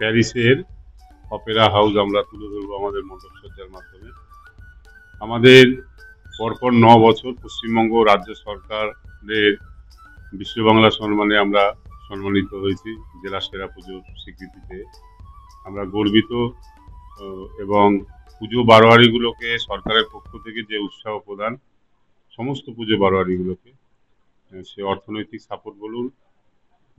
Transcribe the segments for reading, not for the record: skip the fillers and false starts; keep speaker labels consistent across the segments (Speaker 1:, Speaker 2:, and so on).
Speaker 1: প্যারিসের Opera house আমরা তুলে ধরবো আমাদের মণ্ডপসজ্জার মাধ্যমে। আমাদের পরপর 9 বছর পশ্চিমবঙ্গ রাজ্য সরকারের বিশ্ব বাংলা সম্মানে আমরা সম্মানিত হয়েছি জেলা সেরা পুজোর স্বীকৃতিতে। আমরা গর্বিত এবং পুজো বারোয়ারিগুলোকে সরকারের পক্ষ থেকে যে উৎসাহ প্রদান সমস্ত পুজো বারোয়ারিগুলোকে, সে অর্থনৈতিক সাপোর্ট বলুন,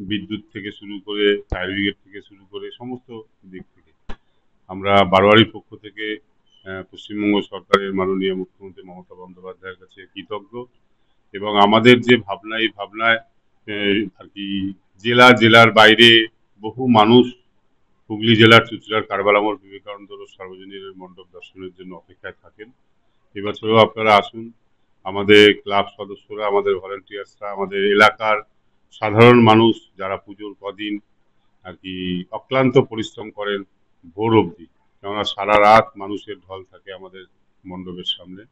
Speaker 1: বিদ্যুৎ থেকে শুরু করে ফায়ার ব্রিগেড থেকে শুরু করে সমস্ত দিক থেকে আমরা বারোয়ারির পক্ষ থেকে পশ্চিমবঙ্গ সরকারের মাননীয় মুখ্যমন্ত্রী মমতা বন্দ্যোপাধ্যায়ের কাছে কৃতজ্ঞ। এবং আমাদের যে ভাবনা, এই ভাবনায় আর কি জেলার বাইরে বহু মানুষ হুগলি জেলার চুঁচুড়ার কারবালামোড় বিবেকানন্দ সার্বজনীন মণ্ডপ দর্শনের জন্য অপেক্ষায় থাকেন। এবছরও আপনারা আসুন। আমাদের ক্লাব সদস্যরা, আমাদের ভলেন্টিয়ার্সরা, আমাদের এলাকার সাধারণ মানুষ যারা পুজোর কদিন আর কি অক্লান্ত পরিশ্রম করেন ভোর অবধি, কেননা সারা রাত মানুষের ঢল থাকে আমাদের মণ্ডপের সামনে,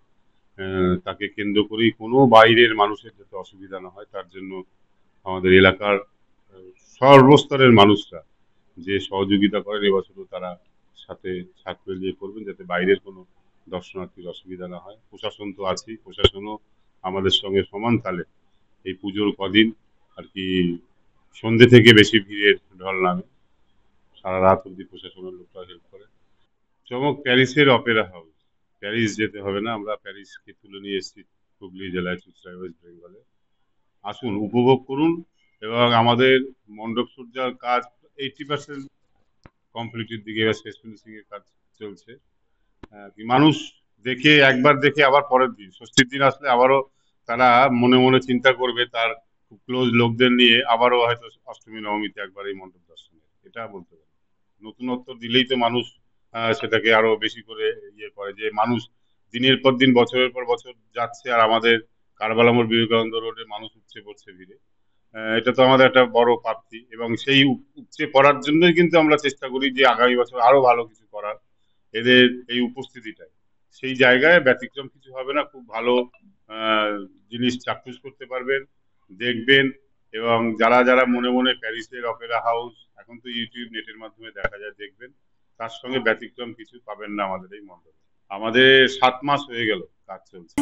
Speaker 1: তাকে কেন্দ্র করেই কোনো বাইরের মানুষের যাতে অসুবিধা না হয় তার জন্য আমাদের এলাকার সর্বস্তরের মানুষরা যে সহযোগিতা করেন, এবছরও তারা সাথে ছাত্র মিলিয়ে করবেন যাতে বাইরের কোনো দর্শনার্থীর অসুবিধা না হয়। প্রশাসন তো আছেই, প্রশাসনও আমাদের সঙ্গে সমান তালে এই পুজোর কদিন আর কি সন্ধ্যে থেকে বেশি ভিড়ের ঢল নামে, সারা রাত অব্দি প্রশাসনের লোকরা হেল্প করে। চমক প্যারিসের অপেরা হাউস। প্যারিস যেতে হবে না, আমরা প্যারিসকে তুলে নিয়ে এসেছি হুগলি জেলায় চুঁচুড়ায় ওয়েস্ট বেঙ্গলে। আসুন, উপভোগ করুন। এবং আমাদের মণ্ডপ সজ্জার কাজ 80% কমপ্লিটের দিকে, এবার শেষ ফিনিশিং এর কাজ চলছে। মানুষ দেখে একবার দেখে আবার পরের দিন ষষ্ঠীর দিন আসলে আবারও তারা মনে মনে চিন্তা করবে তার খুব ক্লোজ লোকদের নিয়ে আবারও হয়তো অষ্টমী নবমীতে একবার এই মণ্ডপ দর্শনে, এটা বলতে পারি। নতুনত্ব দিলেই তো মানুষ সেটাকে আরো বেশি করে ইয়ে করে, যে মানুষ দিনের পর দিন বছরের পর বছর যাচ্ছে আর আমাদের কারবালামোড় বিবেকানন্দ রোডে মানুষ উপচে পড়ছে ভিড়ে। এটা তো আমাদের একটা বড় প্রাপ্তি এবং সেই উপচে পড়ার জন্যই কিন্তু আমরা চেষ্টা করি যে আগামী বছর আরো ভালো কিছু করার। এদের এই উপস্থিতিটাই সেই জায়গায় ব্যতিক্রম কিছু হবে না, খুব ভালো জিনিস চাক্ষুষ করতে পারবেন, দেখবেন। এবং যারা যারা মনে মনে প্যারিসের অপেরা হাউস, এখন তো ইউটিউব নেটের মাধ্যমে দেখা যায়, দেখবেন, তার সঙ্গে ব্যতিক্রম কিছু পাবেন না আমাদের এই মণ্ডপে। আমাদের 7 মাস হয়ে গেল কাজ চলছে।